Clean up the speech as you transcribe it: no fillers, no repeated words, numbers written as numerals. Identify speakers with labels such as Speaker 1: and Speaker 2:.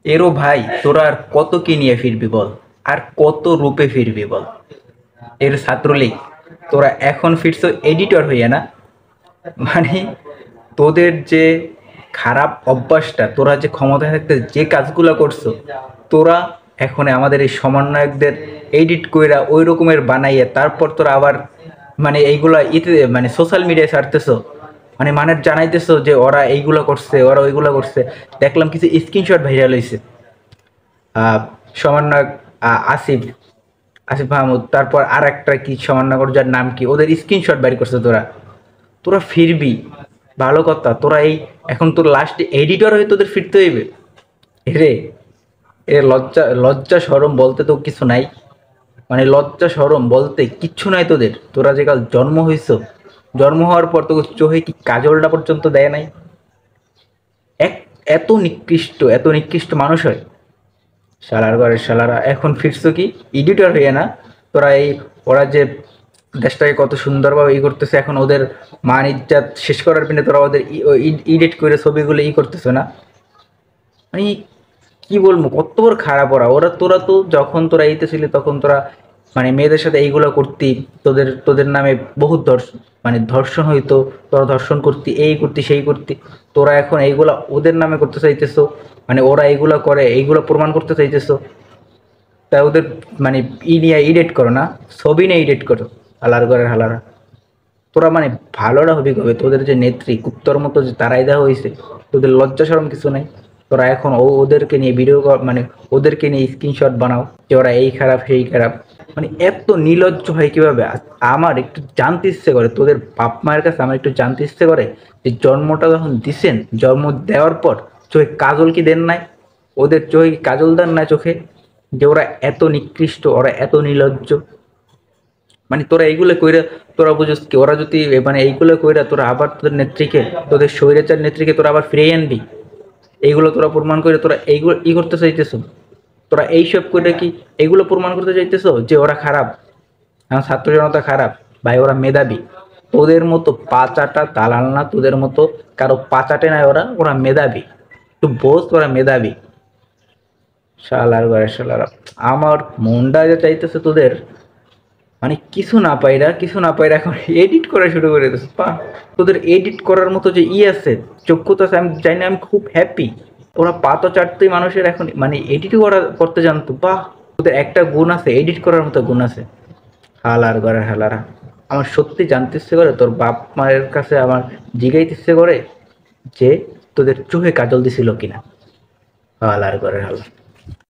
Speaker 1: এরও ভাই তোরা আর কত কি নিয়ে ফিরবি বল, আর কত রূপে ফিরবি বল। এর ছাত্রলীগ, তোরা এখন ফিরছো এডিটর হইয়া না? মানে তোদের যে খারাপ অভ্যাসটা, তোরা যে ক্ষমতায় থাকতে যে কাজগুলো করছো, তোরা এখন আমাদের এই সমন্বয়কদের এডিট কইরা ওই রকমের বানাইয়া তারপর তোরা আবার মানে এইগুলা ইতে মানে সোশ্যাল মিডিয়ায় ছাড়তেছো, মানে জানাইতেছো যে ওরা এইগুলো করছে, ওরা ওইগুলো করছে। দেখলাম কিছু স্ক্রিনশট ভাইরাল হয়েছে। সমন্বয়ক আসিফ আসিফ মাহমুদ, তারপর আর একটা কি সমন্বয়ক, যার নাম কি, ওদের স্ক্রিনশট বাইর করছে। তোরা তোরা ফিরবি, ভালো কথা। তোরা এই এখন তোর লাস্টে এডিটর হয়ে তোদের ফিরতে হইবে? রে, এ লজ্জা লজ্জা সরম বলতে তো কিছু নাই। মানে লজ্জা সরম বলতে কিচ্ছু নাই তোদের। তোরা যে কাল জন্ম হইছ, জন্ম হওয়ার পর তোকে চোখে কি কাজলটা পর্যন্ত দেয় নাই? এক এত নিকৃষ্ট মানুষ হয়? শালার ঘরের শালারা, এখন ফিরছো কি এডিটর হইয়া না? তোরা এই ওরা যে দেশটাকে কত সুন্দরভাবে করতেছে, এখন ওদের মান ইজ্জাত শেষ করার পিনে তোরা ওদের এডিট করে ছবিগুলো করতেছে না? মানে কি বলবো, কত বড় খারাপ ওরা। তোরা তো যখন তোরা এইতে ছিলি তখন তোরা মানে মেয়েদের সাথে এইগুলো করতি। তোদের তোদের নামে বহুত ধর্ষণ, মানে ধর্ষণ হইতো। তোরা ধর্ষণ করতি, এই করতি সেই করতি। তোরা এখন এইগুলা ওদের নামে করতে চাইতেছো, মানে ওরা এইগুলা করে এইগুলো প্রমাণ করতে চাইতেছো। তাই ওদের মানে নিয়ে এডিট করো না, ছবি নিয়ে এডিট করো। হালার ঘরের হালারা, তোরা মানে ভালোটা হবি কবে? তোদের যে নেত্রী কুত্তর মতো যে তারাই দেওয়া হয়েছে, তোদের লজ্জা সরম কিছু নাই? তোরা এখন ওদেরকে নিয়ে ভিডিও, মানে ওদেরকে নিয়ে স্ক্রিনশট বানাও যে ওরা এই খারাপ সেই খারাপ। মানে এত নির্লজ্জ হয় কিভাবে? আমার একটু জানতে ইচ্ছে করে, তোদের বাপ মায়ের কাছে আমার একটু জানতে ইচ্ছে করে যে জন্মটা যখন দিছেন, জন্ম দেওয়ার পর চোখে কাজল কি দেন নাই? ওদের চোখে কি কাজল দেন নাই চোখে? যে ওরা এত নিকৃষ্ট, ওরা এত নির্লজ্জ। মানে তোরা এইগুলো কইরা তোরা বুঝিস কি? ওরা যদি মানে এইগুলো কইরা তোরা আবার তোদের নেত্রীকে, তোদের স্বৈরাচার নেত্রীকে তোরা আবার ফিরিয়ে আনবি? এইগুলো তোরা প্রমাণ করে তোরা এইগুলো করতে চাইতেছো? তোরা এইসব করে কি এইগুলো প্রমাণ করতে চাইতেছো যে ওরা খারাপ, আমার ছাত্র জনতা খারাপ? ভাই ওরা মেধাবী। তোদের মতো পাচাটা দালাল না, তোদের মতো কারো পাচাটে নাই। ওরা ওরা মেধাবী, একটু বোঝ, ওরা মেধাবী। শালার ঘরে শালারা, আমার মনটা যে চাইতেছে তোদের মানে কিছু না পাইরা এখন এডিট করা শুরু করে দিচ্ছে। তোদের এডিট করার মতো যে আছে, যোগ্যতা আছে, আমি জানি না, আমি খুব হ্যাপি। ওরা তো চারটেই মানুষের এখন মানে এডিটও করতে জানতো। বাহ, তোদের একটা গুণ আছে, এডিট করার মতো গুণ আছে। হালার ঘরের হালারা, আমার সত্যি জানতে ইচ্ছে করে, তোর বাপ মায়ের কাছে আমার জিগাইতে ইচ্ছে করে যে তোদের চোখে কাজল দিছিল কিনা। হালার ঘরের হালা।